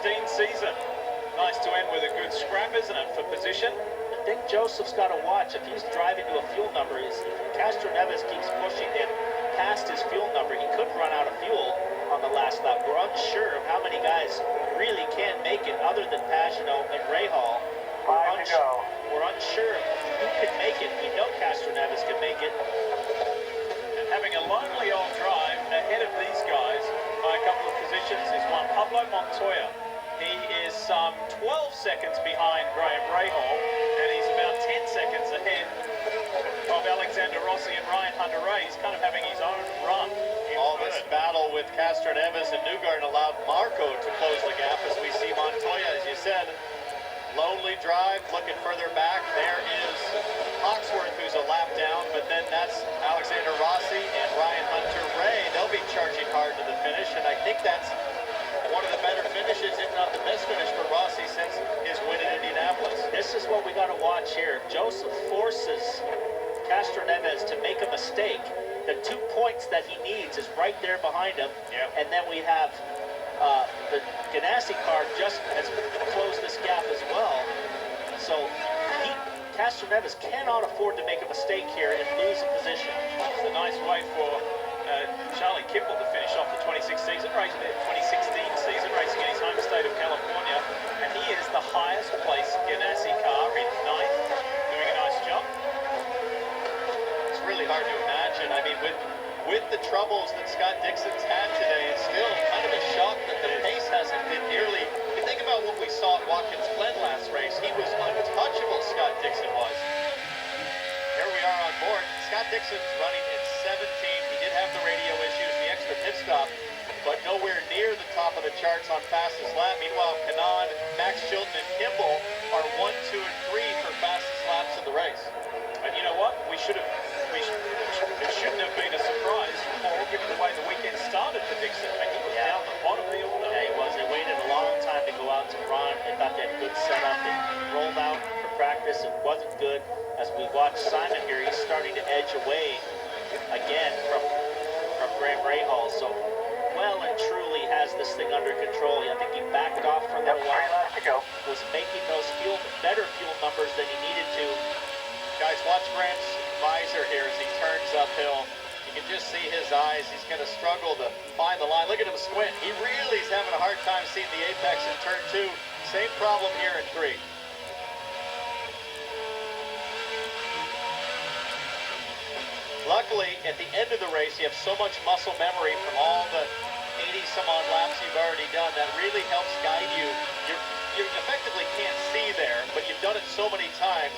season. Nice to end with a good scrap, isn't it, for position? I think Joseph's got to watch. If he's driving to a fuel number, if Castroneves keeps pushing him past his fuel number, he could run out of fuel on the last lap. We're unsure of how many guys really can make it other than Pagenaud and Rahal. We're unsure of who can make it. We know Castroneves can make it. And having a lonely old drive ahead of these guys by a couple of positions is one Pablo Montoya. He is some 12 seconds behind Graham Rahal, and he's about 10 seconds ahead of Alexander Rossi and Ryan Hunter-Reay. He's kind of having his own run. All this battle with Castroneves and Newgarden allowed Marco to close the gap, as we see Montoya, as you said, lonely drive, looking further back. There is Hawksworth, who's a lap down, but then that's Alexander Rossi and Ryan Hunter-Reay. They'll be charging hard to the finish, and I think that's one of the better finishes, if not the best finish for Rossi since his win in Indianapolis. This is what we got to watch here. Joseph forces Castroneves to make a mistake. The 2 points that he needs is right there behind him. Yep. And then we have the Ganassi car just has closed this gap as well. So Castroneves cannot afford to make a mistake here and lose a position. It's a nice way for Charlie Kimball to finish off the 2016 season, racing in his home state of California, and he is the highest placed Ganassi car in 9th, doing a nice job. It's really hard to imagine. I mean, with the troubles that Scott Dixon's had today, it's still kind of a shock that the pace hasn't been nearly. You think about what we saw at Watkins Glen last race. He was untouchable, Scott Dixon was. Here we are on board. Scott Dixon's running in 17th. He did have the radio issues, the extra pit stop, but nowhere near the top of the charts on fastest lap. Meanwhile, Pagenaud, Max Chilton, and Kimball are 1, 2, and 3 for fastest laps of the race. And you know what? It shouldn't have been a surprise, Paul, given the way the weekend started for Dixon. I mean, he was down the bottom of the order. Yeah, he was. They waited a long time to go out to run. They thought they had a good setup. They rolled out for practice. It wasn't good. As we watch Simon here, he's starting to edge away again from Graham Rahal. So well and truly has this thing under control. I think he backed off for a little while. Was making those better fuel numbers than he needed to. Guys, watch Graham's visor here as he turns uphill. You can just see his eyes. He's going to struggle to find the line. Look at him squint. He really is having a hard time seeing the apex in turn 2. Same problem here in 3. Luckily, at the end of the race, you have so much muscle memory from all the 80-some-odd laps you've already done. That really helps guide you. You effectively can't see there, but you've done it so many times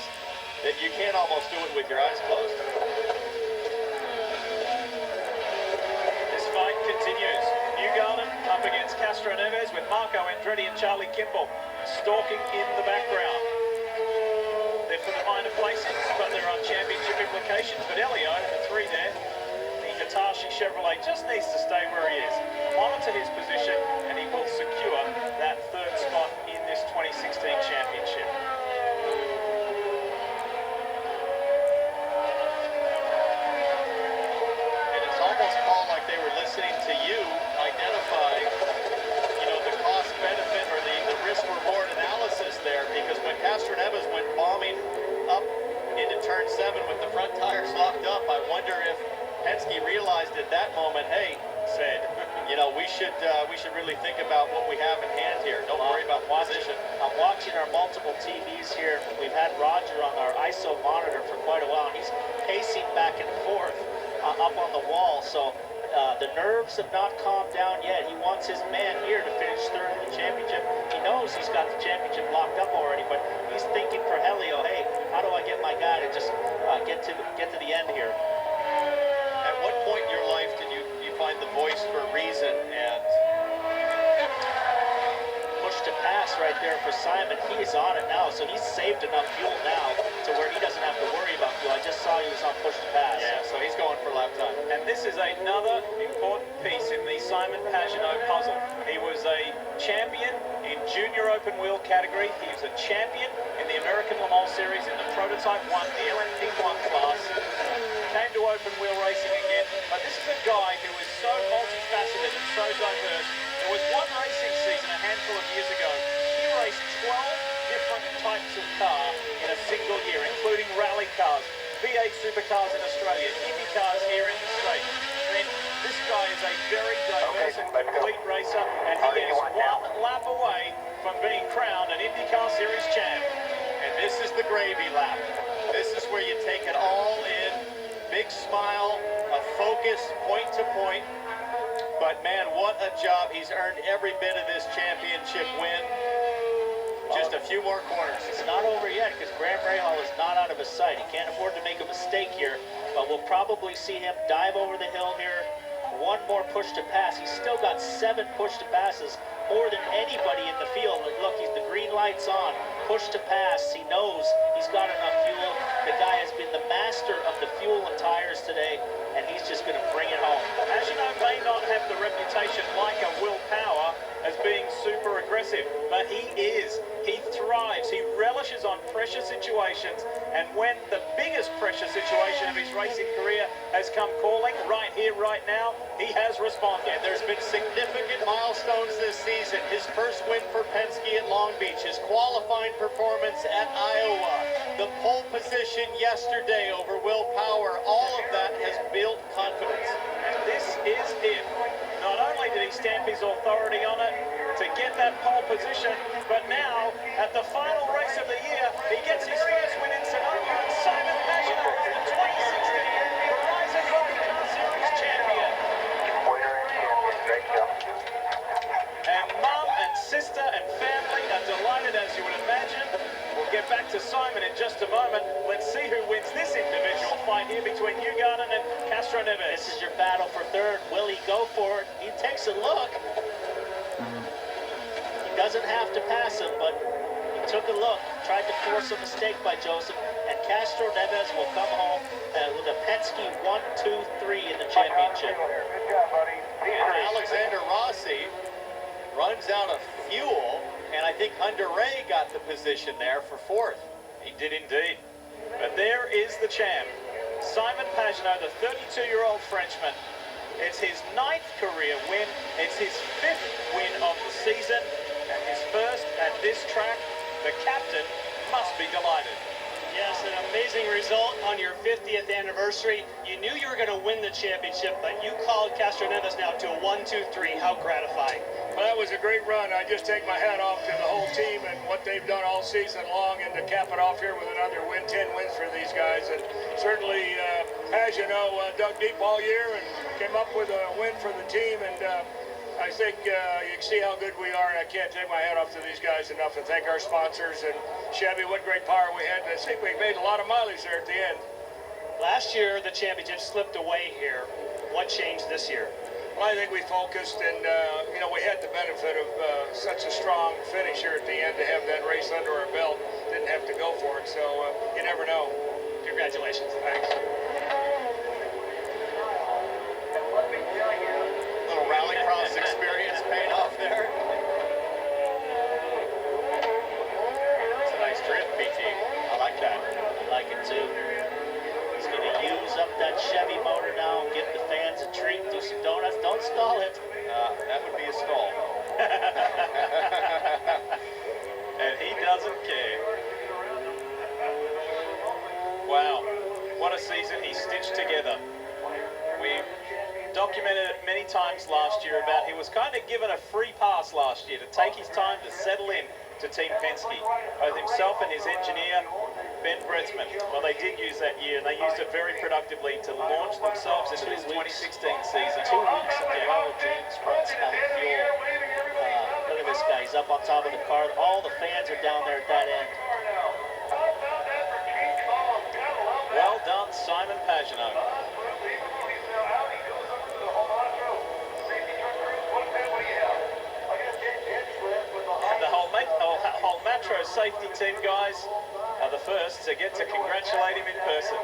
that you can almost do it with your eyes closed. This fight continues. Newgarden up against Castroneves with Marco Andretti and Charlie Kimball stalking in the background. They're for the minor placings, but they're on championship implications. But Elio, the 3 there, the Hitachi Chevrolet, just needs to stay where he is. Monitor his position, and he will secure that 3rd spot in this 2016 championship. Paul, like they were listening to you identify, the cost-benefit or the risk-reward analysis there, because when Castroneves went bombing up into turn 7 with the front tires locked up, I wonder if Penske realized at that moment, hey, said, we should really think about what we have in hand here. Don't worry about position. I'm watching our multiple TVs here. We've had Roger on our ISO monitor for quite a while, and he's pacing back and forth up on the wall. So the nerves have not calmed down yet. He wants his man here to finish 3rd in the championship. He knows he's got the championship locked up already, but he's thinking for Helio, hey, how do I get my guy to just get to the end here? At what point in your life did you find the voice for reason and push to pass right there for Simon? He is on it now, so he's saved enough fuel now to where he doesn't have to worry about fuel. I just saw he was on push to pass. Yeah, so he's going for lap time. And this is another important piece in the Simon Pagenaud puzzle. He was a champion in junior open wheel category. He was a champion in the American Le Mans Series in the Prototype 1, the LMP1 class. Came to open wheel racing again. But this is a guy who is so multifaceted and so diverse. There was one racing season, a handful of years ago, he raced 12 different types of car in a single year, including rally cars, V8 supercars in Australia, Indycars here in the States. I mean, this guy is a very diverse and complete racer, and he is one lap away from being crowned an IndyCar Series champ. And this is the gravy lap. This is where you take it all in. Big smile, a focus, point to point. But man, what a job. He's earned every bit of this championship win. Just a few more corners. It's not over yet because Graham Rahal is not out of his sight. He can't afford to make a mistake here, but we'll probably see him dive over the hill here. One more push to pass. He's still got 7 push to passes, more than anybody in the field. Like, look, the green light's on. Push to pass. He knows he's got enough fuel. The guy has been the master of the fuel and tires today, and he's just going to bring it home. Pagenaud may not have the reputation like a Will Power as being super aggressive, but he is. He thrives. He relishes on pressure situations, and when the biggest pressure situation of his racing career has come calling, right here, right now, he has responded. And there's been significant milestones this season. His first win for Penske at Long Beach, his qualifying performance at Iowa, the pole position yesterday over Will Power, all of that has built confidence. And this is it. Not only did he stamp his authority on it to get that pole position, but now, at the final race of the year, he gets his first win in Sonoma, and Simon Pagenaud is the 2016 Verizon Indycar Series champion. And mum and sister and family are delighted, as you would imagine. We'll get back to Simon in just a moment. Let's see who wins this individual fight here between Newgarden and Castro Neves. This is your battle for third. Will he go for it? He takes a look. He doesn't have to pass him, but he took a look. Tried to force a mistake by Joseph, and Castro Neves will come home with a Penske 1-2-3 in the championship. And Alexander Rossi runs out of fuel, and I think Underay got the position there for 4th. He did indeed. But there is the champ, Simon Pagenaud, the 32-year-old Frenchman. It's his 9th career win. It's his 5th win of the season, and his first at this track. The captain must be delighted. Yes, an amazing result on your 50th anniversary. You knew you were going to win the championship, but you called Castro Neves now to a 1-2-3. How gratifying. Well, that was a great run. I just take my hat off to the whole team and what they've done all season long, and to cap it off here with another win, 10 wins for these guys. And certainly Pagenaud dug deep all year and came up with a win for the team. And I think you can see how good we are, and I can't take my hat off to these guys enough, and thank our sponsors. And Chevy, what great power we had. I think we made a lot of mileage there at the end. Last year, the championship slipped away here. What changed this year? Well, I think we focused, and we had the benefit of such a strong finish here at the end to have that race under our belt. Didn't have to go for it, so you never know. Congratulations. Thanks. Little rallycross experience paid off there. It's a nice drift, PT. I like that. I like it too. He's going to use up that Chevy motor now and give the fans a treat, do some donuts. Don't stall it. That would be a stall. And he doesn't care. Wow, what a season he stitched together. We documented it many times last year about he was kind of given a free pass last year to take his time to settle in to Team Penske. Both himself and his engineer, Ben Bretzman. Well, they did use that year, and they used it very productively to launch themselves into this 2016 season. 2 weeks in a row, James runs out of fuel. Look at this guy. He's up on top of the car. All the fans are down there at that end. Well done, Simon Pagenaud. And the whole Matro safety team guys are the first to get to congratulate him in person.